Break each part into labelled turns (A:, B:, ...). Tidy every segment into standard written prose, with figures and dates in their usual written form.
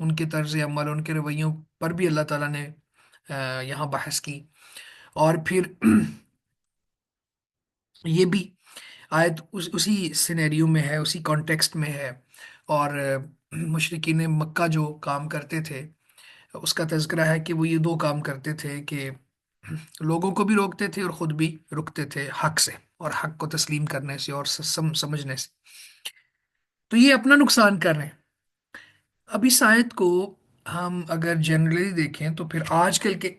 A: ان کے طرز عمل، ان کے رویوں پر بھی اللہ تعالیٰ نے یہاں بحث کی. اور پھر یہ بھی آیت اسی سینیریو میں ہے، اسی کانٹیکسٹ میں ہے. اور مشرکین مکہ جو کام کرتے تھے اس کا تذکرہ ہے کہ وہ یہ دو کام کرتے تھے کہ لوگوں کو بھی روکتے تھے اور خود بھی رکتے تھے حق سے، اور حق کو تسلیم کرنے سے اور سمجھنے سے. تو یہ اپنا نقصان کر رہے ہیں. اب اس آیت کو ہم اگر جنرلی دیکھیں تو پھر آج کل کے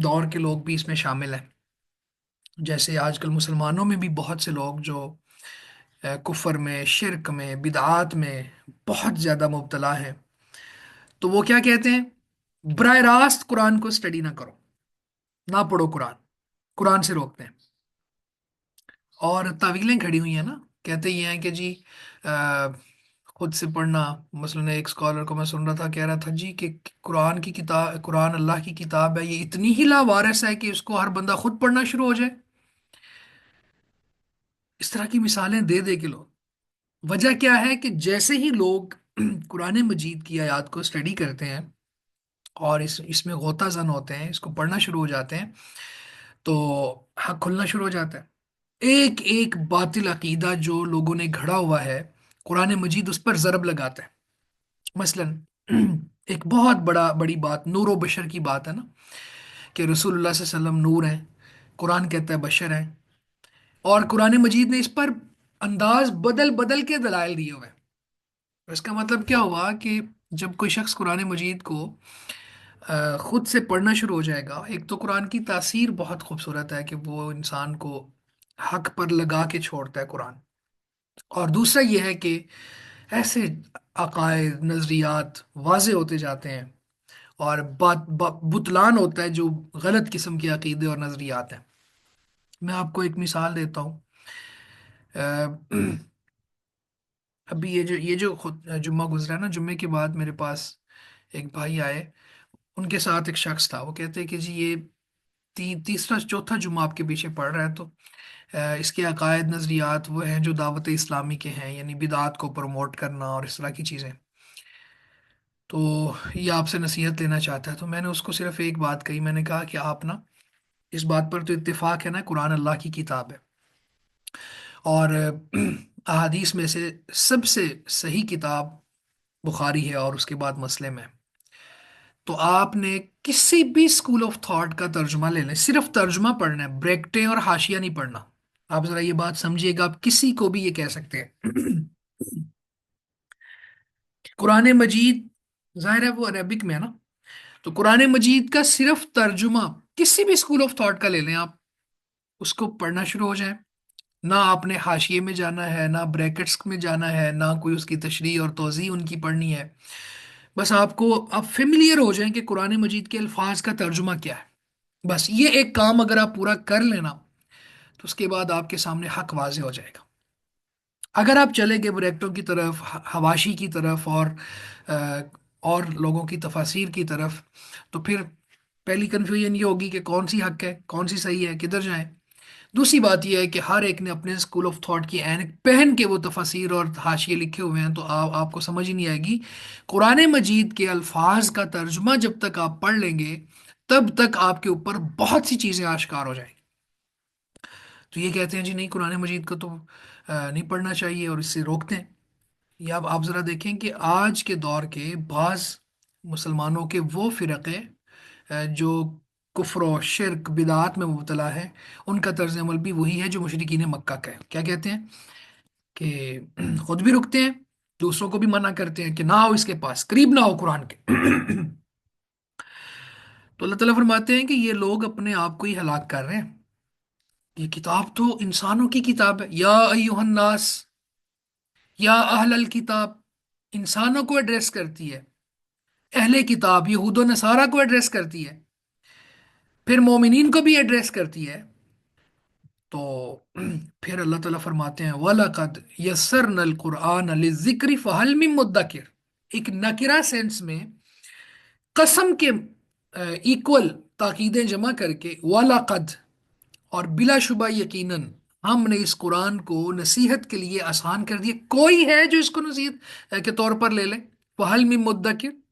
A: دور کے لوگ بھی اس میں شامل ہیں. جیسے آج کل مسلمانوں میں بھی بہت سے لوگ جو کفر میں، شرک میں، بدعات میں بہت زیادہ مبتلا ہیں. تو وہ کیا کہتے ہیں؟ براہ راست قرآن کو اسٹڈی نہ کرو، نہ پڑھو قرآن، قرآن سے روکتے ہیں. اور تعویلیں کھڑی ہوئی ہیں نا. کہتے یہ ہیں کہ جی آ، خود سے پڑھنا. مثلا ایک اسکالر کو میں سن رہا تھا، کہہ رہا تھا جی کہ قرآن کی کتاب، قرآن اللہ کی کتاب ہے، یہ اتنی ہی لاوارث ہے کہ اس کو ہر بندہ خود پڑھنا شروع ہو جائے. اس طرح کی مثالیں دے دے کے لوگ. وجہ کیا ہے کہ جیسے ہی لوگ قرآن مجید کی آیات کو اسٹڈی کرتے ہیں اور اس میں غوطہ زن ہوتے ہیں، اس کو پڑھنا شروع ہو جاتے ہیں، تو حق کھلنا شروع ہو جاتا ہے. ایک ایک باطل عقیدہ جو لوگوں نے گھڑا ہوا ہے، قرآن مجید اس پر ضرب لگاتا ہے. مثلا ایک بہت بڑی بات نور و بشر کی بات ہے نا، کہ رسول اللہ صلی اللہ علیہ وسلم نور ہیں، قرآن کہتا ہے بشر ہیں. اور قرآن مجید نے اس پر انداز بدل بدل کے دلائل دیے ہوئے ہیں. اس کا مطلب کیا ہوا کہ جب کوئی شخص قرآن مجید کو خود سے پڑھنا شروع ہو جائے گا، ایک تو قرآن کی تاثیر بہت خوبصورت ہے کہ وہ انسان کو حق پر لگا کے چھوڑتا ہے قرآن. اور دوسرا یہ ہے کہ ایسے عقائد، نظریات واضح ہوتے جاتے ہیں، اور بتلان ہوتا ہے جو غلط قسم کے عقیدے اور نظریات ہیں. میں آپ کو ایک مثال دیتا ہوں. ابھی یہ جو خود جمعہ گزرا نا، جمعے کے بعد میرے پاس ایک بھائی آئے. ان کے ساتھ ایک شخص تھا. وہ کہتے کہ جی یہ تیسرا چوتھا جمعہ آپ کے پیچھے پڑ رہا ہے، تو اس کے عقائد، نظریات وہ ہیں جو دعوت اسلامی کے ہیں، یعنی بدعات کو پروموٹ کرنا اور اس طرح کی چیزیں. تو یہ آپ سے نصیحت لینا چاہتا ہے. تو میں نے اس کو صرف ایک بات کہی. میں نے کہا کہ آپ نا، اس بات پر تو اتفاق ہے نا، قرآن اللہ کی کتاب ہے، اور احادیث میں سے سب سے صحیح کتاب بخاری ہے، اور اس کے بعد مسلم ہے. تو آپ نے کسی بھی اسکول آف تھاٹ کا ترجمہ لے لیں، صرف ترجمہ پڑھنا ہے، بریکٹیں اور حاشیہ نہیں پڑھنا. آپ ذرا یہ بات سمجھیے گا، آپ کسی کو بھی یہ کہہ سکتے ہیں. قرآن مجید ظاہر ہے وہ عربک میں ہے نا، تو قرآن مجید کا صرف ترجمہ کسی بھی اسکول آف تھاٹ کا لے لیں آپ، اس کو پڑھنا شروع ہو جائیں. نہ آپ نے حاشیے میں جانا ہے، نہ بریکٹس میں جانا ہے، نہ کوئی اس کی تشریح اور توضیح ان کی پڑھنی ہے. بس آپ فیملیئر ہو جائیں کہ قرآن مجید کے الفاظ کا ترجمہ کیا ہے. بس یہ ایک کام اگر آپ پورا کر لینا، تو اس کے بعد آپ کے سامنے حق واضح ہو جائے گا. اگر آپ چلے گئے بریکٹوں کی طرف، حواشی کی طرف، آ، اور لوگوں کی تفاسیر کی طرف، تو پھر پہلی کنفیوژن یہ ہوگی کہ کون سی حق ہے، کون سی صحیح ہے، کدھر جائیں. دوسری بات یہ ہے کہ ہر ایک نے اپنے اسکول آف تھاٹ کی اینک پہن کے وہ تفاسیر اور حاشیے لکھے ہوئے ہیں، تو آپ کو سمجھ ہی نہیں آئے گی. قرآن مجید کے الفاظ کا ترجمہ جب تک آپ پڑھ لیں گے، تب تک آپ کے اوپر بہت سی چیزیں آشکار ہو جائیں گی. تو یہ کہتے ہیں جی نہیں، قرآن مجید کو تو نہیں پڑھنا چاہیے، اور اس سے روکتے ہیں. یا اب آپ ذرا دیکھیں کہ آج کے دور کے بعض مسلمانوں کے وہ فرقے جو کفر و شرک بدعات میں مبتلا ہے، ان کا طرز عمل بھی وہی ہے جو مشرکین مکہ کا ہے. کیا کہتے ہیں؟ کہ خود بھی رکتے ہیں، دوسروں کو بھی منع کرتے ہیں کہ نہ آؤ اس کے پاس، قریب نہ ہو قرآن کے. تو اللہ تعالیٰ فرماتے ہیں کہ یہ لوگ اپنے آپ کو ہی ہلاک کر رہے ہیں. یہ کتاب تو انسانوں کی کتاب ہے. یا ایوہ الناس، یا اہل الکتاب، انسانوں کو ایڈریس کرتی ہے. اہل کتاب یہود و نصارہ کو ایڈریس کرتی ہے، پھر مومنین کو بھی ایڈریس کرتی ہے. تو پھر اللہ تعالیٰ فرماتے ہیں وَلَقَدْ يَسَّرْنَا الْقُرْآنَ لِلذِّكْرِ فَهَلْ مِن مُدَّكِرٍ. ایک نکرہ سینس میں قسم کے ایکول تاکیدیں جمع کر کے وَلَقَدْ، اور بلا شبہ یقیناً ہم نے اس قرآن کو نصیحت کے لیے آسان کر دیا. کوئی ہے جو اس کو نصیحت کے طور پر لے لے؟ فَهَلْ مِن مُدَّكِرٍ،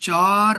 A: 4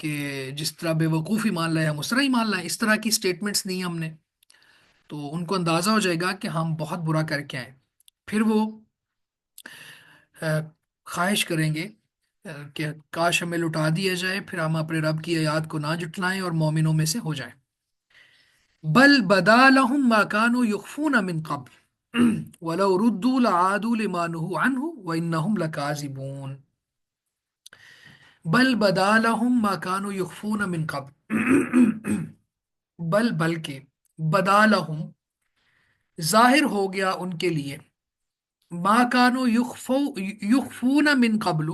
A: کہ جس طرح بیوقوفی مان لائے ہم اس طرح ہی مان لائیں، اس طرح کی سٹیٹمنٹس دی ہم نے، تو ان کو اندازہ ہو جائے گا کہ ہم بہت برا کر کے آئے. پھر وہ خواہش کریں گے کہ کاش ہمیں لٹا دیا جائے، پھر ہم اپنے رب کی آیات کو نہ جٹلائیں اور مومنوں میں سے ہو جائیں. بل بدا لهم ما كانوا يخفون من قبل ولو ردوا لعادوا لما نهوا عنه وانهم لكاذبون. بل بدا لهم ما كانوا يخفون من قبل. بلکہ بدا لهم ظاہر ہو گیا ان کے لیے، ما كانوا يخفون من قبل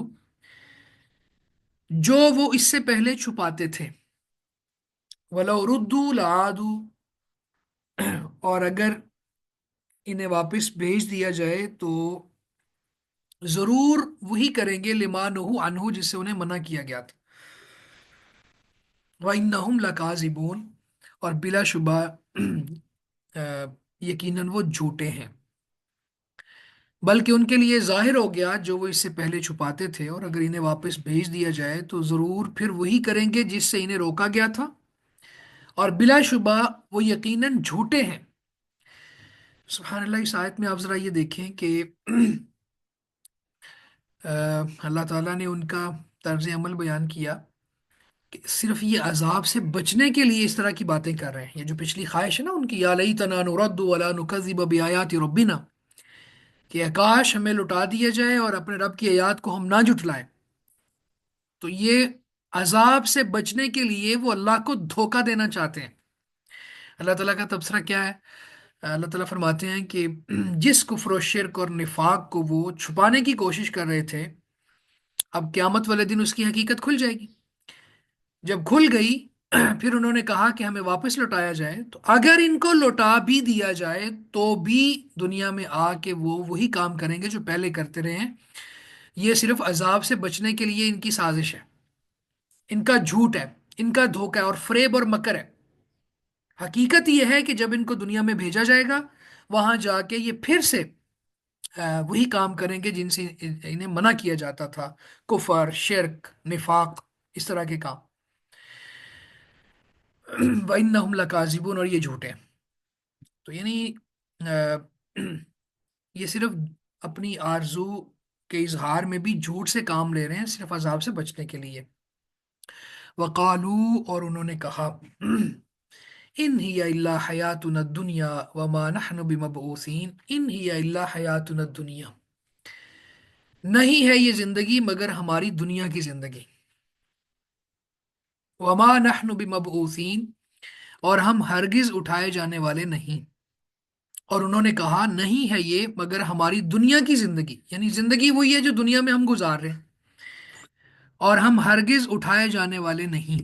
A: جو وہ اس سے پہلے چھپاتے تھے. ولو ردوا لعادوا اور اگر انہیں واپس بھیج دیا جائے تو ضرور وہی کریں گے، لما نہو عنہ جس سے انہیں منع کیا گیا تھا. وَإِنَّهُمْ لَكَاذِبُونَ اور بلا شبہ یقیناً وہ جھوٹے ہیں. بلکہ ان کے لیے ظاہر ہو گیا جو وہ اس سے پہلے چھپاتے تھے، اور اگر انہیں واپس بھیج دیا جائے تو ضرور پھر وہی کریں گے جس سے انہیں روکا گیا تھا، اور بلا شبہ وہ یقیناً جھوٹے ہیں. سبحان اللہ. اس آیت میں آپ ذرا یہ دیکھیں کہ اللہ تعالیٰ نے ان کا طرز عمل بیان کیا کہ صرف یہ عذاب سے بچنے کے لیے اس طرح کی باتیں کر رہے ہیں. یہ جو پچھلی خواہش ہے نا ان کی، یا لیتنا نرد ولا نکذب بآیات ربنا، کہ کاش ہمیں لٹا دیا جائے اور اپنے رب کی آیات کو ہم نہ جھٹلائیں. تو یہ عذاب سے بچنے کے لیے وہ اللہ کو دھوکہ دینا چاہتے ہیں. اللہ تعالیٰ کا تبصرہ کیا ہے؟ اللہ تعالیٰ فرماتے ہیں کہ جس کفر و شرک اور نفاق کو وہ چھپانے کی کوشش کر رہے تھے، اب قیامت والے دن اس کی حقیقت کھل جائے گی. جب کھل گئی پھر انہوں نے کہا کہ ہمیں واپس لوٹایا جائے. تو اگر ان کو لوٹا بھی دیا جائے تو بھی دنیا میں آ کے وہ وہی کام کریں گے جو پہلے کرتے رہے ہیں. یہ صرف عذاب سے بچنے کے لیے ان کی سازش ہے، ان کا جھوٹ ہے، ان کا دھوکہ ہے اور فریب اور مکر ہے. حقیقت یہ ہے کہ جب ان کو دنیا میں بھیجا جائے گا، وہاں جا کے یہ پھر سے وہی کام کریں گے جن سے انہیں منع کیا جاتا تھا، کفر، شرک، نفاق، اس طرح کے کام. وَإِنَّهُمْ لَكَاذِبُونَ اور یہ جھوٹے ہیں. تو یعنی یہ صرف اپنی آرزو کے اظہار میں بھی جھوٹ سے کام لے رہے ہیں، صرف عذاب سے بچنے کے لیے. وقالو اور انہوں نے کہا ان ہی الا حیاتنا الدنیا وما نحن بمبعوثین. ان ہی الا حیاتنا الدنیا، نہیں ہے یہ زندگی مگر ہماری دنیا کی زندگی. وما نحن بمبعوثین اور ہم ہرگز اٹھائے جانے والے نہیں. اور انہوں نے کہا نہیں ہے یہ مگر ہماری دنیا کی زندگی، یعنی زندگی وہی ہے جو دنیا میں ہم گزار رہے ہیں، اور ہم ہرگز اٹھائے جانے والے نہیں.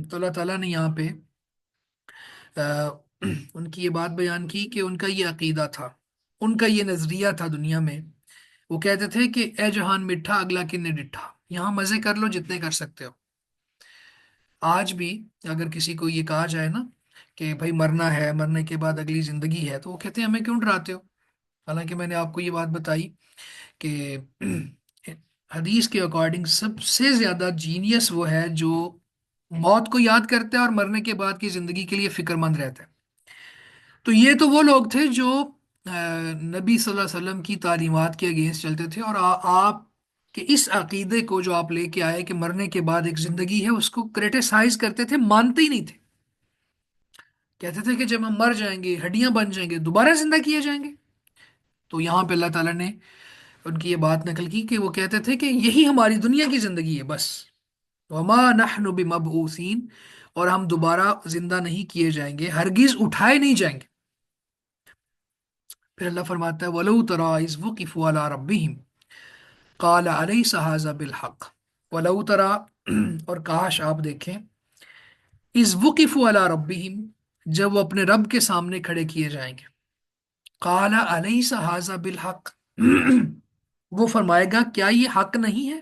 A: تو اللہ تعالیٰ نے یہاں پہ آ، ان کی یہ بات بیان کی کہ ان کا یہ عقیدہ تھا، ان کا یہ نظریہ تھا دنیا میں. وہ کہتے تھے کہ اے جہان میٹھا اگلا کنے ڈٹھا، یہاں مزے کر لو جتنے کر سکتے ہو. آج بھی اگر کسی کو یہ کہا جائے نا کہ بھائی مرنا ہے، مرنے کے بعد اگلی زندگی ہے، تو وہ کہتے ہیں ہمیں کیوں ڈراتے ہو. حالانکہ میں نے آپ کو یہ بات بتائی کہ حدیث کے اکارڈنگ سب سے زیادہ جینیس وہ ہے جو موت کو یاد کرتا ہے اور مرنے کے بعد کی زندگی کے لیے فکر مند رہتا ہے. تو یہ تو وہ لوگ تھے جو نبی صلی اللہ علیہ وسلم کی تعلیمات کے اگینسٹ چلتے تھے، اور آپ کے اس عقیدے کو جو آپ لے کے آئے کہ مرنے کے بعد ایک زندگی ہے، اس کو کریٹیسائز کرتے تھے، مانتے ہی نہیں تھے. کہتے تھے کہ جب ہم مر جائیں گے، ہڈیاں بن جائیں گے، دوبارہ زندہ کیے جائیں گے. تو یہاں پہ اللہ تعالیٰ نے ان کی یہ بات نقل کی کہ وہ کہتے تھے کہ یہی ہماری دنیا کی زندگی ہے بس. وما نحن بمبعوثین اور ہم دوبارہ زندہ نہیں کیے جائیں گے، ہرگز اٹھائے نہیں جائیں گے. پھر اللہ فرماتا ہے وَلَوْ تَرَىٰ إِذْ وُقِفُوا عَلَىٰ رَبِّهِمْ قَالَ أَلَيْسَ هَٰذَا بِالْحَقِّ. وَلَوْ تَرَىٰ اور کاش آپ دیکھیں، اِذْ وُقِفُوا عَلَىٰ رَبِّهِمْ جب وہ اپنے رب کے سامنے کھڑے کیے جائیں گے. قَالَ أَلَيْسَ هَٰذَا بِالْحَقِّ وہ فرمائے گا کیا یہ حق نہیں ہے.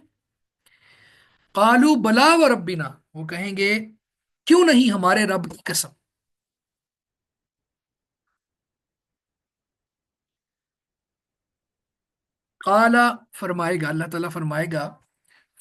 A: قَالُوا بَلَىٰ وَرَبِّنَا وہ کہیں گے کیوں نہیں ہمارے رب کی قسم. قَالَ فرمائے گا اللہ تعالیٰ فرمائے گا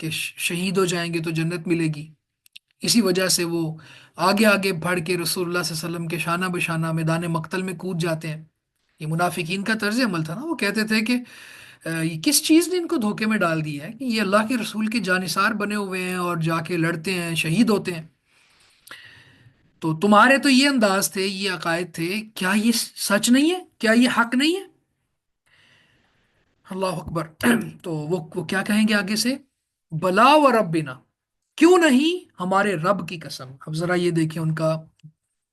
A: کہ شہید ہو جائیں گے تو جنت ملے گی، اسی وجہ سے وہ آگے آگے بڑھ کے رسول اللہ صلی اللہ علیہ وسلم کے شانہ بشانہ میدان مقتل میں کود جاتے ہیں۔ یہ منافقین کا طرز عمل تھا نا، وہ کہتے تھے کہ یہ کس چیز نے ان کو دھوکے میں ڈال دیا ہے کہ یہ اللہ کے رسول کے جانثار بنے ہوئے ہیں اور جا کے لڑتے ہیں، شہید ہوتے ہیں۔ تو تمہارے تو یہ انداز تھے، یہ عقائد تھے، کیا یہ سچ نہیں ہے؟ کیا یہ حق نہیں ہے؟ اللہ اکبر۔ تو وہ کیا کہیں گے آگے سے؟ بلا و ربنا، کیوں نہیں ہمارے رب کی قسم۔ اب ذرا یہ دیکھیں ان کا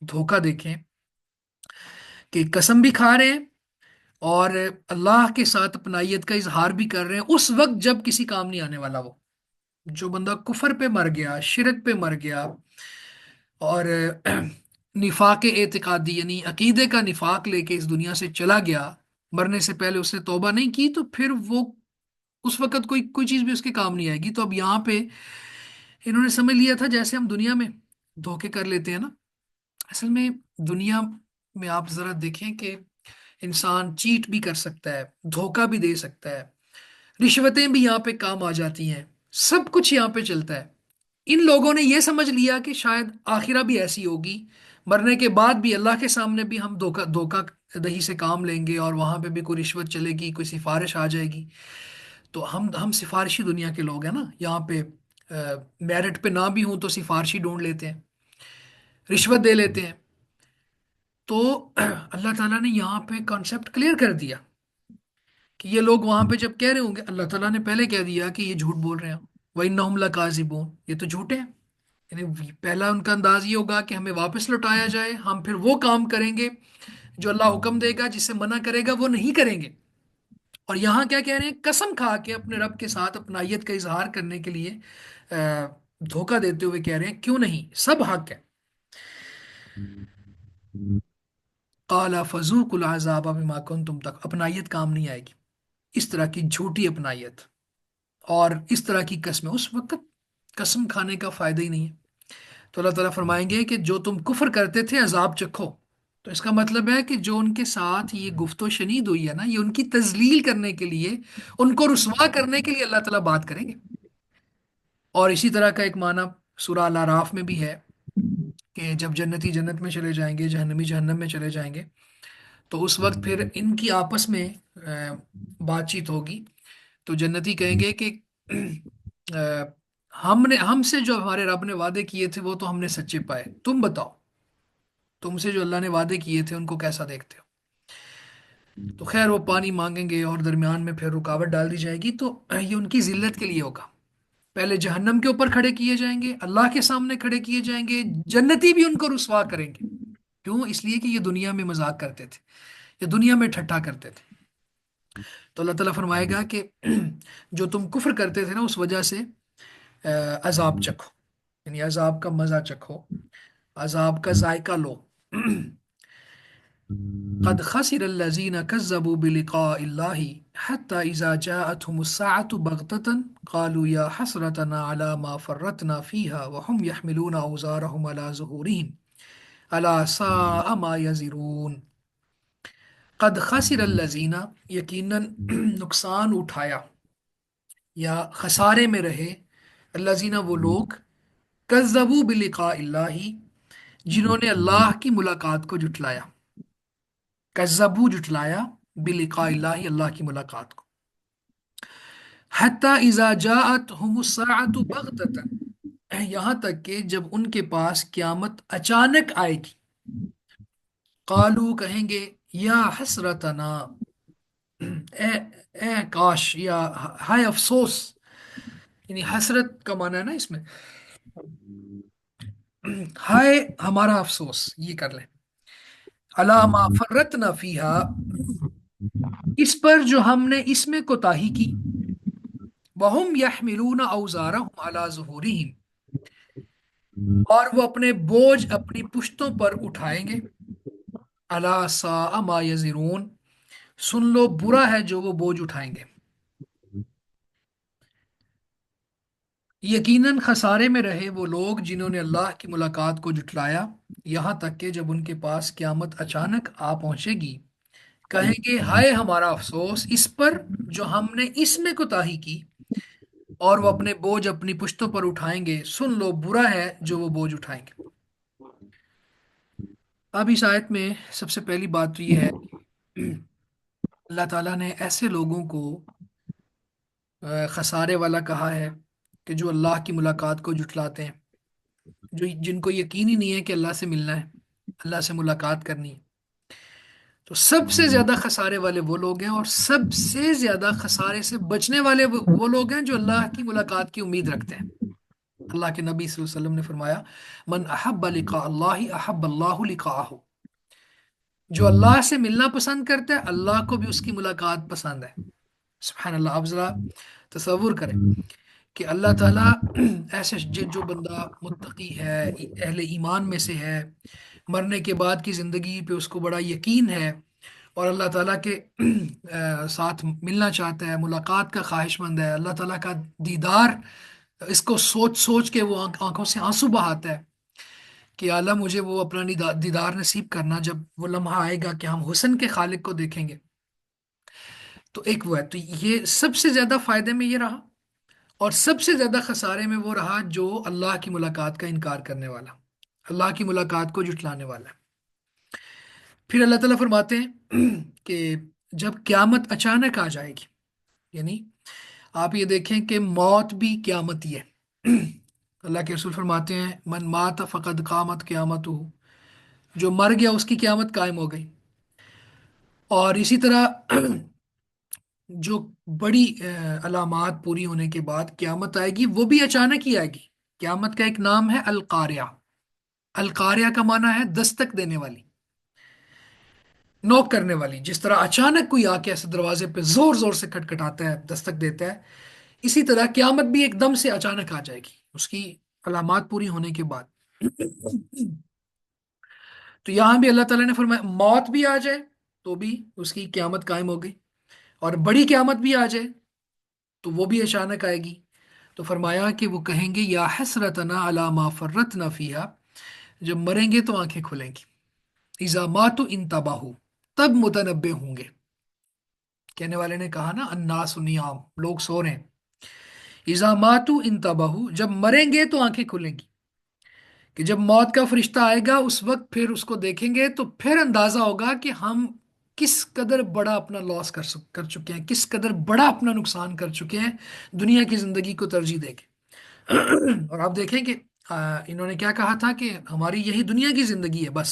A: دھوکہ دیکھیں کہ قسم بھی کھا رہے ہیں اور اللہ کے ساتھ اپنائیت کا اظہار بھی کر رہے ہیں اس وقت جب کسی کام نہیں آنے والا وہ، جو بندہ کفر پہ مر گیا، شرک پہ مر گیا، اور نفاق اعتقادی یعنی عقیدے کا نفاق لے کے اس دنیا سے چلا گیا، مرنے سے پہلے اس نے توبہ نہیں کی، تو پھر وہ اس وقت کوئی چیز بھی اس کے کام نہیں آئے گی۔ تو اب یہاں پہ انہوں نے سمجھ لیا تھا جیسے ہم دنیا میں دھوکے کر لیتے ہیں نا، اصل میں دنیا میں آپ ذرا دیکھیں کہ انسان چیٹ بھی کر سکتا ہے، دھوکہ بھی دے سکتا ہے، رشوتیں بھی یہاں پہ کام آ جاتی ہیں، سب کچھ یہاں پہ چلتا ہے۔ ان لوگوں نے یہ سمجھ لیا کہ شاید آخرہ بھی ایسی ہوگی، مرنے کے بعد بھی اللہ کے سامنے بھی ہم دھوکہ دھوکہ دہی سے کام لیں گے اور وہاں پہ بھی کوئی رشوت چلے گی، کوئی سفارش آ جائے گی۔ تو ہم سفارشی دنیا کے لوگ ہیں نا، یہاں پہ میرٹ پہ نہ بھی ہوں تو سفارشی ڈھونڈ لیتے ہیں، رشوت دے لیتے ہیں۔ تو اللہ تعالیٰ نے یہاں پہ کانسیپٹ کلیئر کر دیا کہ یہ لوگ وہاں پہ جب کہہ رہے ہوں گے، اللہ تعالیٰ نے پہلے کہہ دیا کہ یہ جھوٹ بول رہے ہیں، وَإِنَّهُمْ لَكَاذِبُونَ، یہ تو جھوٹے ہیں۔ یعنی پہلا ان کا انداز یہ ہوگا کہ ہمیں واپس لوٹایا جائے، ہم پھر وہ کام کریں گے جو اللہ حکم دے گا، جس سے منع کرے گا وہ نہیں کریں گے۔ اور یہاں کیا کہہ رہے ہیں؟ قسم کھا کے اپنے رب کے ساتھ اپنائیت کا اظہار کرنے کے لیے دھوکہ دیتے ہوئے کہہ رہے ہیں کیوں نہیں، سب حق ہے۔ قال فذوقوا العذاب بما کنتم تک، اپنائیت کام نہیں آئے گی، اس طرح کی جھوٹی اپنائیت اور اس طرح کی قسمیں، اس وقت قسم کھانے کا فائدہ ہی نہیں ہے۔ تو اللہ تعالیٰ فرمائیں گے کہ جو تم کفر کرتے تھے عذاب چکھو۔ تو اس کا مطلب ہے کہ جو ان کے ساتھ یہ گفت و شنید ہوئی ہے نا، یہ ان کی تذلیل کرنے کے لیے، ان کو رسوا کرنے کے لیے اللہ تعالیٰ بات کریں گے۔ اور اسی طرح کا ایک معنی سورہ الاعراف میں بھی ہے کہ جب جنتی جنت میں چلے جائیں گے، جہنمی جہنم میں چلے جائیں گے، تو اس وقت پھر ان کی آپس میں بات چیت ہوگی۔ تو جنتی کہیں گے کہ آ، ہم سے جو ہمارے رب نے وعدے کیے تھے وہ تو ہم نے سچے پائے، تم بتاؤ تم سے جو اللہ نے وعدے کیے تھے ان کو کیسا دیکھتے ہو؟ تو خیر وہ پانی مانگیں گے اور درمیان میں پھر رکاوٹ ڈال دی جائے گی، تو یہ ان کی ذلت کے لیے ہوگا۔ پہلے جہنم کے اوپر کھڑے کیے جائیں گے، اللہ کے سامنے کھڑے کیے جائیں گے، جنتی بھی ان کو رسوا کریں گے۔ کیوں؟ اس لیے کہ یہ دنیا میں مذاق کرتے تھے، یہ دنیا میں ٹھٹھا کرتے تھے۔ تو اللہ تعالیٰ فرمائے گا کہ جو تم کفر کرتے تھے نا اس وجہ سے عذاب چکھو، یعنی عذاب کا مزہ چکھو، عذاب کا ذائقہ لو۔ قد خسر الذين كذبوا بلقاء الله حتى إذا جاءتهم الساعة بغتة قالوا يا حسرتنا على ما فرطنا فيها وهم يحملون أوزارهم على ظهورهم ألا ساء ما يزرون۔ قد خسر الذين، یقیناً نقصان اٹھایا یا خسارے میں رہے، الذین وہ لوگ، کذبوا بلقاء اللہ، جنہوں نے اللہ کی ملاقات کو جھٹلایا، کذبوا جھٹلایا، بلقاء اللہ اللہ کی ملاقات کو، حتی اذا جاءتهم الساعة بغتة، یہاں تک کہ جب ان کے پاس قیامت اچانک آئے گی، قالو کہیں گے، یا حسرتنا، اے اے کاش، یا ہائے افسوس، یعنی حسرت کا معنی ہے نا اس میں، ہائے ہمارا افسوس، یہ کر لیں، علی ما فرطنا فیہا، اس پر جو ہم نے اس میں کوتاہی کی، وہم یحملون اوزارہم علی ظہورہم، اور وہ اپنے بوجھ اپنی پشتوں پر اٹھائیں گے، الا ساء ما یزرون، سن لو برا ہے جو وہ بوجھ اٹھائیں گے۔ یقیناً خسارے میں رہے وہ لوگ جنہوں نے اللہ کی ملاقات کو جھٹلایا، یہاں تک کہ جب ان کے پاس قیامت اچانک آ پہنچے گی کہیں گے ہائے ہمارا افسوس اس پر جو ہم نے اس میں کوتاہی کی، اور وہ اپنے بوجھ اپنی پشتوں پر اٹھائیں گے، سن لو برا ہے جو وہ بوجھ اٹھائیں گے۔ اب اس آیت میں سب سے پہلی بات تو یہ ہے کہ اللہ تعالیٰ نے ایسے لوگوں کو خسارے والا کہا ہے کہ جو اللہ کی ملاقات کو جھٹلاتے ہیں، جو جن کو یقین ہی نہیں ہے کہ اللہ سے ملنا ہے، اللہ سے ملاقات کرنی ہے۔ تو سب سے زیادہ خسارے والے وہ لوگ ہیں، اور سب سے زیادہ خسارے سے بچنے والے وہ لوگ ہیں جو اللہ کی ملاقات کی امید رکھتے ہیں۔ اللہ کے نبی صلی اللہ علیہ وسلم نے فرمایا، من احب لقاء اللہ احب اللہ لقاءہ، جو اللہ سے ملنا پسند کرتا ہے اللہ کو بھی اس کی ملاقات پسند ہے۔ سبحان اللہ! آپ ذرا تصور کریں کہ اللہ تعالیٰ ایسے جو بندہ متقی ہے، اہل ایمان میں سے ہے، مرنے کے بعد کی زندگی پہ اس کو بڑا یقین ہے، اور اللہ تعالیٰ کے ساتھ ملنا چاہتا ہے، ملاقات کا خواہش مند ہے، اللہ تعالیٰ کا دیدار اس کو سوچ سوچ کے وہ آنکھوں سے آنسو بہاتا ہے کہ یا اللہ مجھے وہ اپنا دیدار نصیب کرنا جب وہ لمحہ آئے گا کہ ہم حسن کے خالق کو دیکھیں گے۔ تو ایک وہ ہے، تو یہ سب سے زیادہ فائدے میں یہ رہا، اور سب سے زیادہ خسارے میں وہ رہا جو اللہ کی ملاقات کا انکار کرنے والا، اللہ کی ملاقات کو جھٹلانے والا ہے۔ پھر اللہ تعالیٰ فرماتے ہیں کہ جب قیامت اچانک آ جائے گی، یعنی آپ یہ دیکھیں کہ موت بھی قیامت ہی ہے۔ اللہ کے رسول فرماتے ہیں، من مات فقد قامت قیامت ہو، جو مر گیا اس کی قیامت قائم ہو گئی۔ اور اسی طرح جو بڑی علامات پوری ہونے کے بعد قیامت آئے گی وہ بھی اچانک ہی آئے گی۔ قیامت کا ایک نام ہے القاریہ۔ القاریہ کا معنی ہے دستک دینے والی، نوک کرنے والی۔ جس طرح اچانک کوئی آ کے ایسے دروازے پہ زور زور سے کھٹکھٹاتا ہے، دستک دیتا ہے، اسی طرح قیامت بھی ایک دم سے اچانک آ جائے گی اس کی علامات پوری ہونے کے بعد۔ تو یہاں بھی اللہ تعالیٰ نے فرمایا موت بھی آ جائے تو بھی اس کی قیامت قائم ہو گئی، اور بڑی قیامت بھی آ جائے تو وہ بھی اچانک آئے گی۔ تو فرمایا کہ وہ کہیں گے یا حسرتنا علی ما فرطنا فیہا، جب مریں گے تو آنکھیں کھلیں گی، اذا ماتوا انتبہوا، تب متنبہ ہوں گے۔ کہنے والے نے کہا نا الناس نیام، لوگ سو رہے ہیں، اذا ماتوا انتبہوا، جب مریں گے تو آنکھیں کھلیں گی، کہ جب موت کا فرشتہ آئے گا اس وقت پھر اس کو دیکھیں گے تو پھر اندازہ ہوگا کہ ہم کس قدر بڑا اپنا لاس کر چکے ہیں، کس قدر بڑا اپنا نقصان کر چکے ہیں دنیا کی زندگی کو ترجیح دے کے۔ اور آپ دیکھیں کہ انہوں نے کیا کہا تھا کہ ہماری یہی دنیا کی زندگی ہے بس۔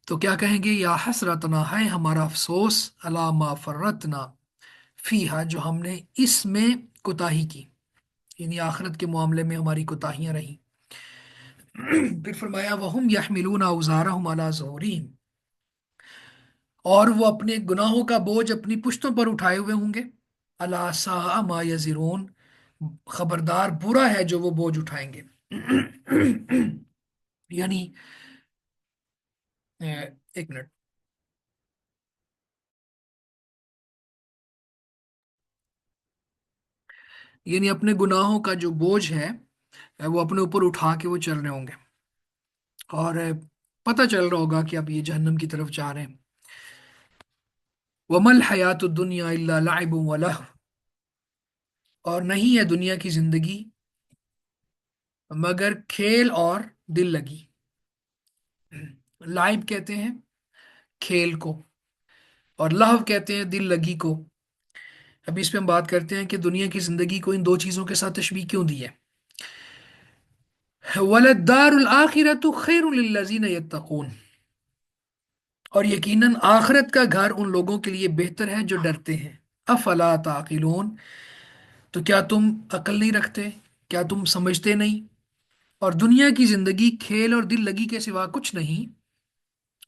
A: تو کیا کہیں گے، یا حسرتنا، ہے ہمارا افسوس، علی ما فرطنا فیہا، جو ہم نے اس میں کوتاہی کی، یعنی آخرت کے معاملے میں ہماری کوتاہیاں رہیں۔ پھر فرمایا وَهُمْ يَحْمِلُونَ أَوْزَارَهُمْ عَلَى ظُهُورِهِمْ، اور وہ اپنے گناہوں کا بوجھ اپنی پشتوں پر اٹھائے ہوئے ہوں گے۔ أَلَا سَاءَ مَا يَزِرُونَ، خبردار برا ہے جو وہ بوجھ اٹھائیں گے۔ یعنی ایک منٹ، یعنی اپنے گناہوں کا جو بوجھ ہے وہ اپنے اوپر اٹھا کے وہ چل رہے ہوں گے، اور پتہ چل رہا ہوگا کہ اب یہ جہنم کی طرف جا رہے ہیں۔ وَمَا الْحَيَاةُ الدُّنْيَا إِلَّا لَعِبٌ وَلَهْوٌ، اور نہیں ہے دنیا کی زندگی مگر کھیل اور دل لگی۔ لائب کہتے ہیں کھیل کو، اور لہو کہتے ہیں دل لگی کو۔ ابھی اس پہ ہم بات کرتے ہیں کہ دنیا کی زندگی کو ان دو چیزوں کے ساتھ تشبیہ کیوں دی ہے۔ وَلَلدَّارُ الْآخِرَةُ خَيْرٌ لِلَّذِينَ يَتَّقُونَ، اور یقیناً آخرت کا گھر ان لوگوں کے لیے بہتر ہے جو ڈرتے ہیں۔ افلا تعقلون، تو کیا تم عقل نہیں رکھتے، کیا تم سمجھتے نہیں؟ اور دنیا کی زندگی کھیل اور دل لگی کے سوا کچھ نہیں،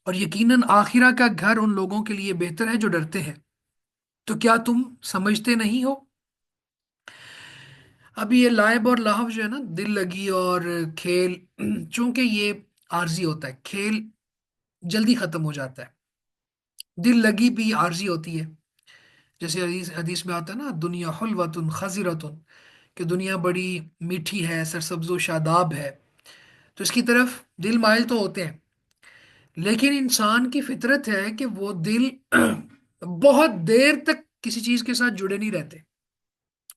A: اور یقیناً آخرہ کا گھر ان لوگوں کے لیے بہتر ہے جو ڈرتے ہیں، تو کیا تم سمجھتے نہیں ہو؟ ابھی یہ لائب اور لہو جو ہے نا، دل لگی اور کھیل، چونکہ یہ عارضی ہوتا ہے، کھیل جلدی ختم ہو جاتا ہے، دل لگی بھی عارضی ہوتی ہے۔ جیسے حدیث میں آتا ہے نا، دنیا حلوۃ خضرۃ، کہ دنیا بڑی میٹھی ہے، سرسبز و شاداب ہے، تو اس کی طرف دل مائل تو ہوتے ہیں، لیکن انسان کی فطرت ہے کہ وہ دل بہت دیر تک کسی چیز کے ساتھ جڑے نہیں رہتے،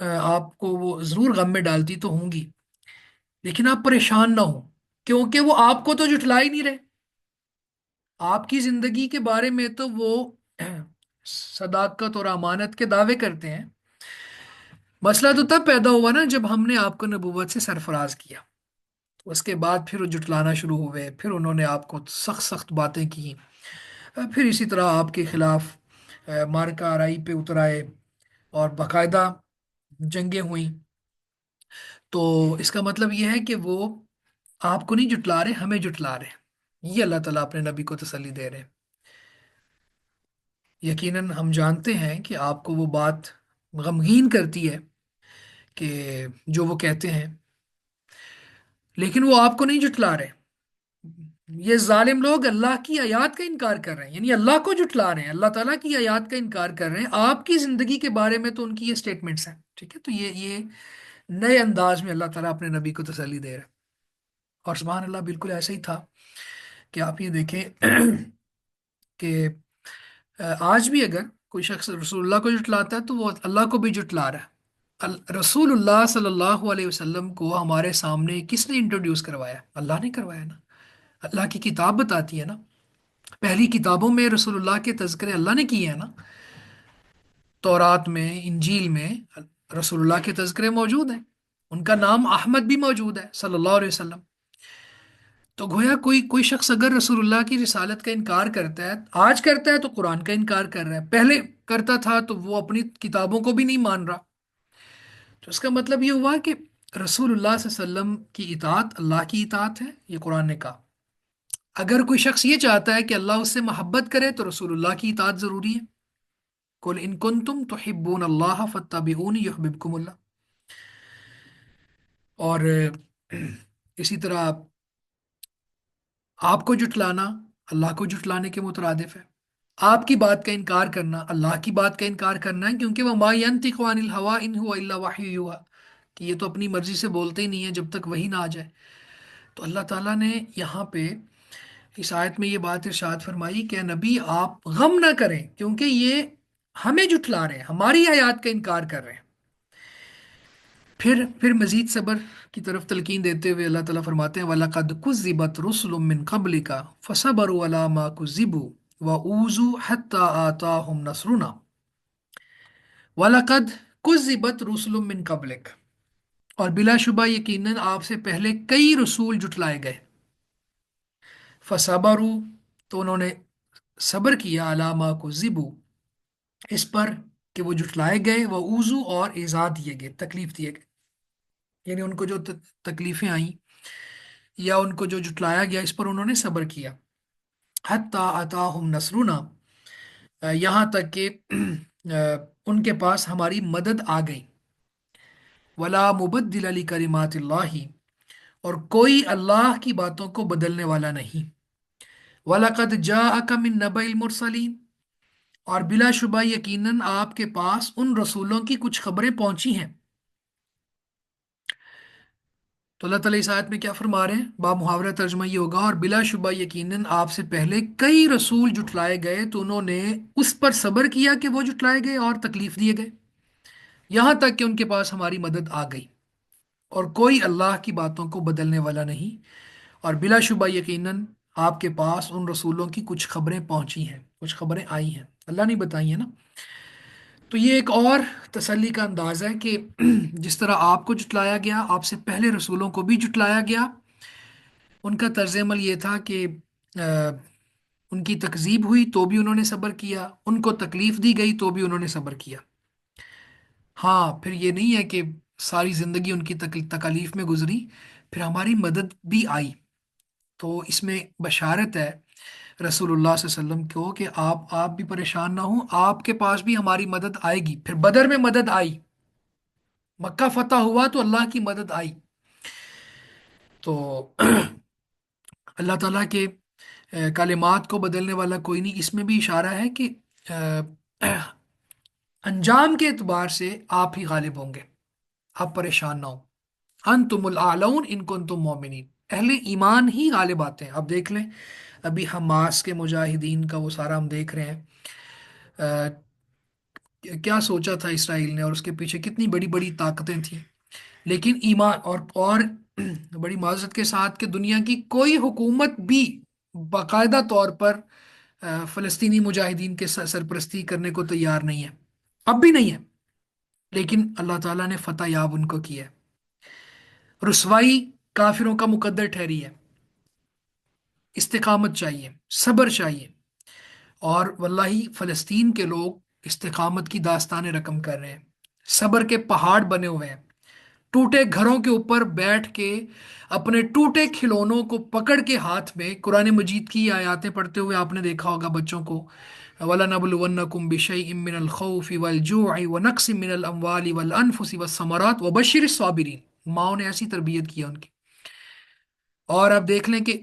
A: آپ کو وہ ضرور غم میں ڈالتی تو ہوں گی، لیکن آپ پریشان نہ ہو، کیونکہ وہ آپ کو تو جھٹلا ہی نہیں رہے۔ آپ کی زندگی کے بارے میں تو وہ صداقت اور امانت کے دعوے کرتے ہیں۔ مسئلہ تو تب پیدا ہوا نا جب ہم نے آپ کو نبوت سے سرفراز کیا، تو اس کے بعد پھر وہ جھٹلانا شروع ہوئے، پھر انہوں نے آپ کو سخت سخت باتیں کی، پھر اسی طرح آپ کے خلاف مارکا آرائی پہ اتر آئے، اور باقاعدہ جنگیں ہوئیں۔ تو اس کا مطلب یہ ہے کہ وہ آپ کو نہیں جھٹلا رہے، ہمیں جھٹلا رہے ہیں، یہ اللہ تعالیٰ اپنے نبی کو تسلی دے رہے ہیں۔ یقیناً ہم جانتے ہیں کہ آپ کو وہ بات غمگین کرتی ہے کہ جو وہ کہتے ہیں، لیکن وہ آپ کو نہیں جھٹلا رہے۔ یہ ظالم لوگ اللہ کی آیات کا انکار کر رہے ہیں، یعنی اللہ کو جھٹلا رہے ہیں، اللہ تعالیٰ کی آیات کا انکار کر رہے ہیں، آپ کی زندگی کے بارے میں تو ان کی یہ سٹیٹمنٹس ہیں، ٹھیک ہے؟ تو یہ نئے انداز میں اللہ تعالیٰ اپنے نبی کو تسلی دے رہا ہے۔ اور سبحان اللہ بالکل ایسا ہی تھا کہ آپ یہ دیکھیں کہ آج بھی اگر کوئی شخص رسول اللہ کو جھٹلاتا ہے تو وہ اللہ کو بھی جھٹلا رہا ہے۔ رسول اللہ صلی اللہ علیہ وسلم کو ہمارے سامنے کس نے انٹروڈیوس کروایا؟ اللہ نے کروایا نا، اللہ کی کتاب بتاتی ہے نا، پہلی کتابوں میں رسول اللہ کے تذکرے اللہ نے کیے ہیں نا، تورات میں، انجیل میں رسول اللہ کے تذکرے موجود ہیں، ان کا نام احمد بھی موجود ہے صلی اللہ علیہ وسلم۔ تو گویا کوئی شخص اگر رسول اللہ کی رسالت کا انکار کرتا ہے، آج کرتا ہے تو قرآن کا انکار کر رہا ہے، پہلے کرتا تھا تو وہ اپنی کتابوں کو بھی نہیں مان رہا۔ تو اس کا مطلب یہ ہوا کہ رسول اللہ صلی اللہ علیہ وسلم کی اطاعت اللہ کی اطاعت ہے، یہ قرآن نے کہا۔ اگر کوئی شخص یہ چاہتا ہے کہ اللہ اس سے محبت کرے تو رسول اللہ کی اطاعت ضروری ہے۔ قل ان کنتم تحبون اللہ فاتبعونی یحببکم اللہ۔ اور اسی طرح آپ کو جھٹلانا اللہ کو جھٹلانے کے مترادف ہے، آپ کی بات کا انکار کرنا اللہ کی بات کا انکار کرنا ہے، کیونکہ وما ينطق عن الهوى ان هو الا وحی یوحى، کہ یہ تو اپنی مرضی سے بولتے ہی نہیں ہے جب تک وہی نہ آ جائے۔ تو اللہ تعالیٰ نے یہاں پہ اس آیت میں یہ بات ارشاد فرمائی کہ نبی آپ غم نہ کریں، کیونکہ یہ ہمیں جھٹلا رہے ہیں، ہماری آیات کا انکار کر رہے ہیں۔ پھر مزید صبر کی طرف تلقین دیتے ہوئے اللہ تعالیٰ فرماتے ہیں وَلَقَدْ كُذِّبَتْ رُسُلٌ مِّن قَبْلِكَ فَصَبَرُوا عَلَىٰ مَا كُذِّبُوا وَأُوذُوا حَتَّىٰ آتَاهُمْ نَصْرُنَا وَلَقَدْ كُذِّبَتْ رُسُلٌ مِّن قَبْلِكَ، اور بلا شبہ یقیناً آپ سے پہلے کئی رسول جھٹلائے گئے۔ فَصَبَرُوا، تو انہوں نے صبر کیا، عَلَىٰ مَا كُذِّبُوا، اس پر کہ وہ جھٹلائے گئے، وَأُوذُوا، اور ایذا دیے گئے، تکلیف دیے گئے، یعنی ان کو جو تکلیفیں آئیں یا ان کو جو جھٹلایا گیا اس پر انہوں نے صبر کیا۔ حتیٰ اتاہم نصرنا، یہاں تک کہ ان کے پاس ہماری مدد آ گئی۔ ولا مبدل لکلمات اللہ، اور کوئی اللہ کی باتوں کو بدلنے والا نہیں۔ وَلَقَدْ جَاءَكَ مِن نَبَإِ الْمُرْسَلِينَ، اور بلا شبہ یقیناً آپ کے پاس ان رسولوں کی کچھ خبریں پہنچی ہیں۔ تو اللہ تعالیٰ اس آیت میں کیا فرما رہے ہیں؟ با محاورہ ترجمہ یہ ہوگا اور بلا شبہ یقیناً آپ سے پہلے کئی رسول جھٹلائے گئے تو انہوں نے اس پر صبر کیا کہ وہ جھٹلائے گئے اور تکلیف دیے گئے، یہاں تک کہ ان کے پاس ہماری مدد آ گئی، اور کوئی اللہ کی باتوں کو بدلنے والا نہیں۔ اور بلا شبہ یقیناً آپ کے پاس ان رسولوں کی کچھ خبریں پہنچی ہیں، کچھ خبریں آئی ہیں، اللہ نے بتائی ہیں نا۔ تو یہ ایک اور تسلی کا انداز ہے کہ جس طرح آپ کو جھٹلایا گیا، آپ سے پہلے رسولوں کو بھی جھٹلایا گیا، ان کا طرز عمل یہ تھا کہ آ، ان کی تکذیب ہوئی تو بھی انہوں نے صبر کیا، ان کو تکلیف دی گئی تو بھی انہوں نے صبر کیا۔ ہاں، پھر یہ نہیں ہے کہ ساری زندگی ان کی تکالیف میں گزری، پھر ہماری مدد بھی آئی۔ تو اس میں بشارت ہے رسول اللہ صلی اللہ علیہ وسلم کو کہ آپ بھی پریشان نہ ہوں، آپ کے پاس بھی ہماری مدد آئے گی۔ پھر بدر میں مدد آئی، مکہ فتح ہوا تو اللہ کی مدد آئی۔ تو اللہ تعالیٰ کے کلمات کو بدلنے والا کوئی نہیں، اس میں بھی اشارہ ہے کہ انجام کے اعتبار سے آپ ہی غالب ہوں گے، آپ پریشان نہ ہوں۔ انتم الاعلون ان کنتم مومنین، اہل ایمان ہی غالب آتے ہیں۔ اب دیکھ لیں ابھی حماس کے مجاہدین کا وہ سارا ہم دیکھ رہے ہیں، کیا سوچا تھا اسرائیل نے، اور اس کے پیچھے کتنی بڑی بڑی طاقتیں تھیں، لیکن ایمان اور بڑی معذرت کے ساتھ کہ دنیا کی کوئی حکومت بھی باقاعدہ طور پر فلسطینی مجاہدین کے سرپرستی کرنے کو تیار نہیں ہے، اب بھی نہیں ہے، لیکن اللہ تعالیٰ نے فتح یاب ان کو کی ہے۔ رسوائی کافروں کا مقدر ٹھہری ہے، استقامت چاہیے، صبر چاہیے، اور واللہ فلسطین کے لوگ استقامت کی داستانیں رقم کر رہے ہیں، صبر کے پہاڑ بنے ہوئے ہیں، ٹوٹے گھروں کے اوپر بیٹھ کے اپنے ٹوٹے کھلونوں کو پکڑ کے ہاتھ میں قرآن مجید کی آیاتیں پڑھتے ہوئے آپ نے دیکھا ہوگا بچوں کو، وَلَنَبْلُوَنَّكُمْ بِشَيْءٍ مِّنَ الْخَوْفِ وَالْجُوعِ وَنَقْصٍ مِّنَ الْأَمْوَالِ وَالْأَنفُسِ وَالثَّمَرَاتِ وَبَشِّرِ الصَّابِرِينَ، ماؤں نے ایسی تربیت کی ہے ان کی۔ اور آپ دیکھ لیں کہ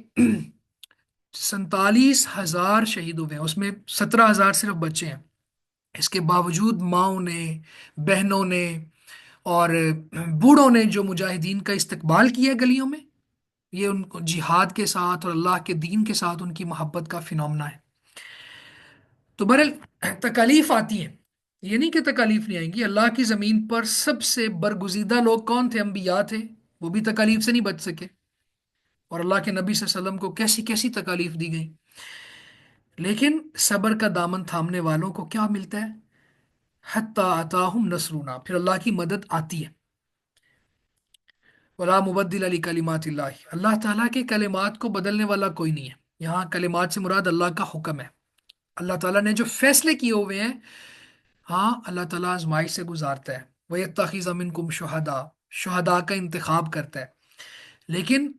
A: 47,000 شہید ہوئے ہیں، اس میں 17,000 صرف بچے ہیں، اس کے باوجود ماؤں نے، بہنوں نے اور بوڑھوں نے جو مجاہدین کا استقبال کیا گلیوں میں، یہ ان کو جہاد کے ساتھ اور اللہ کے دین کے ساتھ ان کی محبت کا فنامنا ہے۔ تو بہرحال تکالیف آتی ہیں، یہ نہیں کہ تکالیف نہیں آئیں گی، اللہ کی زمین پر سب سے برگزیدہ لوگ کون تھے؟ انبیاء تھے، وہ بھی تکالیف سے نہیں بچ سکے، اور اللہ کے نبی صلی اللہ علیہ وسلم کو کیسی کیسی تکالیف دی گئی، لیکن صبر کا دامن تھامنے والوں کو کیا ملتا ہے؟ حتی اتاہم نصرنا، پھر اللہ کی مدد آتی ہے۔ ولا مبدل علی کلمات اللہ، اللہ تعالیٰ کے کلمات کو بدلنے والا کوئی نہیں ہے، یہاں کلمات سے مراد اللہ کا حکم ہے، اللہ تعالیٰ نے جو فیصلے کیے ہوئے ہیں، ہاں اللہ تعالیٰ آزمائش سے گزارتا ہے، وَيَتَّخِذَ مِنْكُمْ شُهَدَاءَ، شہداء کا انتخاب کرتا ہے، لیکن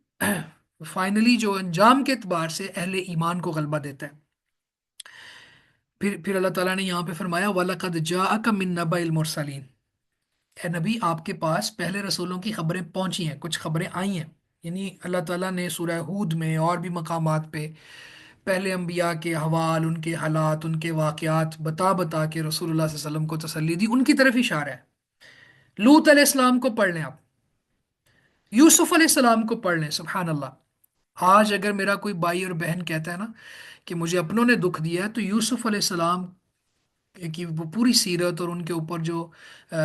A: فائنلی جو انجام کے اعتبار سے اہل ایمان کو غلبہ دیتا ہے۔ پھر اللہ تعالیٰ نے یہاں پہ فرمایا وَلَقَدْ جَاءَكَ مِن نَبَإِ الْمُرْسَلِينَ، اے نبی آپ کے پاس پہلے رسولوں کی خبریں پہنچی ہیں، کچھ خبریں آئی ہیں، یعنی اللہ تعالیٰ نے سورہ ہود میں اور بھی مقامات پہ پہلے انبیاء کے حوال، ان کے حالات، ان کے واقعات بتا بتا کے رسول اللہ صلی اللہ علیہ وسلم کو تسلی دی، ان کی طرف اشارہ ہے۔ لوط علیہ السلام کو پڑھ لیں آپ، یوسف علیہ السلام کو پڑھ لیں، سبحان اللہ۔ آج اگر میرا کوئی بھائی اور بہن کہتا ہے نا کہ مجھے اپنوں نے دکھ دیا ہے، تو یوسف علیہ السلام کی وہ پوری سیرت اور ان کے اوپر جو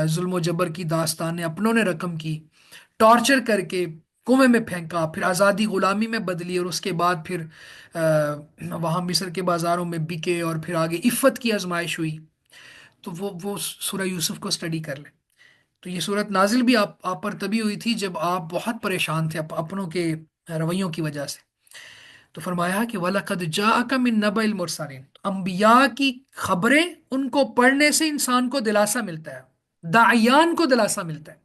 A: ظلم و جبر کی داستانیں اپنوں نے رقم کی، ٹارچر کر کے کنویں میں پھینکا، پھر آزادی غلامی میں بدلی، اور اس کے بعد پھر وہاں مصر کے بازاروں میں بکے، اور پھر آگے عفت کی آزمائش ہوئی، تو وہ سورہ یوسف کو اسٹڈی کر لیں۔ تو یہ صورت نازل بھی آپ پر تبھی ہوئی تھی جب آپ بہت پریشان تھے اپنوں کے رویوں کی وجہ سے، تو فرمایا کہ وَلَقَدْ جَاءَكَ مِن نَبَإِ الْمُرْسَلِينَ، انبیاء کی خبریں ان کو پڑھنے سے انسان کو دلاسا ملتا ہے، داعیان کو دلاسا ملتا ہے،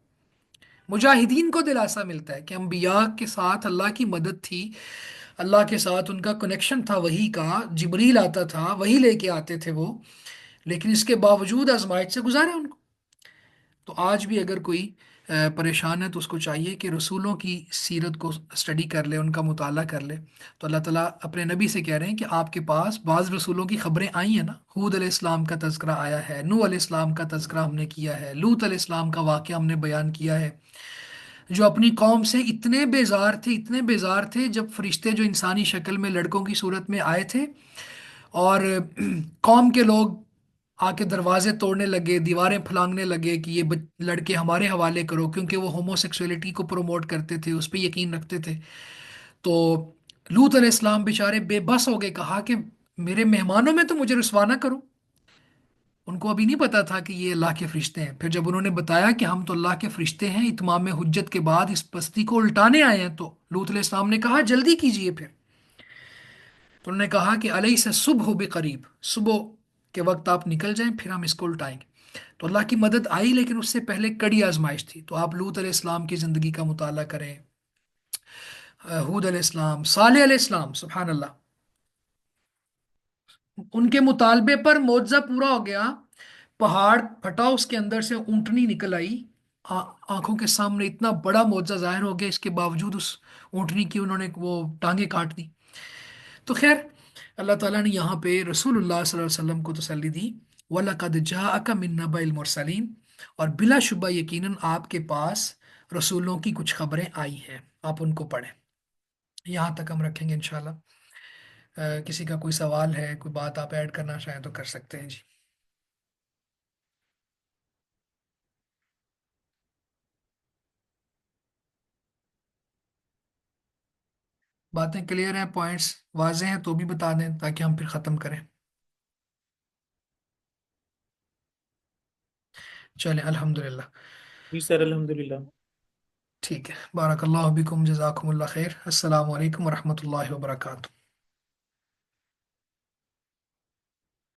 A: مجاہدین کو دلاسا ملتا ہے کہ انبیاء کے ساتھ اللہ کی مدد تھی، اللہ کے ساتھ ان کا کنیکشن تھا، وہی کا جبریل آتا تھا، وہی لے کے آتے تھے وہ، لیکن اس کے باوجود آزمائش سے گزارا ان کو۔ تو آج بھی اگر کوئی پریشان ہے تو اس کو چاہیے کہ رسولوں کی سیرت کو اسٹڈی کر لے، ان کا مطالعہ کر لے۔ تو اللہ تعالیٰ اپنے نبی سے کہہ رہے ہیں کہ آپ کے پاس بعض رسولوں کی خبریں آئی ہیں نا، حود علیہ السلام کا تذکرہ آیا ہے، نوح علیہ السلام کا تذکرہ ہم نے کیا ہے، لوط علیہ السلام کا واقعہ ہم نے بیان کیا ہے، جو اپنی قوم سے اتنے بیزار تھے، اتنے بیزار تھے، جب فرشتے جو انسانی شکل میں لڑکوں کی صورت میں آئے تھے، اور قوم کے لوگ آ کے دروازے توڑنے لگے، دیواریں پھلانگنے لگے کہ یہ لڑکے ہمارے حوالے کرو، کیونکہ وہ ہومو سیکسولیٹی کو پروموٹ کرتے تھے، اس پہ یقین رکھتے تھے۔ تو لوط علیہ السلام بیچارے بے بس ہو گئے، کہا کہ میرے مہمانوں میں تو مجھے رسوا نہ کرو۔ ان کو ابھی نہیں پتا تھا کہ یہ اللہ کے فرشتے ہیں، پھر جب انہوں نے بتایا کہ ہم تو اللہ کے فرشتے ہیں، اتمام حجت کے بعد اس بستی کو الٹانے آئے ہیں، تو لوط علیہ السلام نے کہا جلدی کیجئے پھر۔ تو انہوں نے کہا کہ علیہ سے صبح بے قریب، صبح کے وقت آپ نکل جائیں، پھر ہم اس کو الٹائیں گے۔ تو اللہ کی مدد آئی، لیکن اس سے پہلے کڑی آزمائش تھی۔ تو آپ لوط علیہ السلام کی زندگی کا مطالعہ کریں، ہود علیہ السلام، صالح علیہ السلام، سبحان اللہ، ان کے مطالبے پر معجزہ پورا ہو گیا، پہاڑ پھٹا، اس کے اندر سے اونٹنی نکل آئی، آنکھوں کے سامنے اتنا بڑا معجزہ ظاہر ہو گیا، اس کے باوجود اس اونٹنی کی انہوں نے وہ ٹانگیں کاٹ دی۔ تو خیر، اللہ تعالیٰ نے یہاں پہ رسول اللہ صلی اللہ علیہ وسلم کو تسلی دی، وَلَقَدْ جَاءَكَ مِن نَبَإِ الْمُرْسَلِينَ، اور بلا شبہ یقیناً آپ کے پاس رسولوں کی کچھ خبریں آئی ہیں، آپ ان کو پڑھیں۔ یہاں تک ہم رکھیں گے انشاءاللہ۔ کسی کا کوئی سوال ہے، کوئی بات آپ ایڈ کرنا چاہیں تو کر سکتے ہیں جی۔ باتیں کلیئر ہیں، پوائنٹس واضح ہیں تو بھی بتا دیں تاکہ ہم پھر ختم کریں۔ چلیں الحمدللہ۔
B: جی سر، الحمدللہ۔
A: ٹھیک ہے، بارک اللہ بکم، جزاکم اللہ خیر، السلام علیکم ورحمۃ اللہ وبرکاتہ۔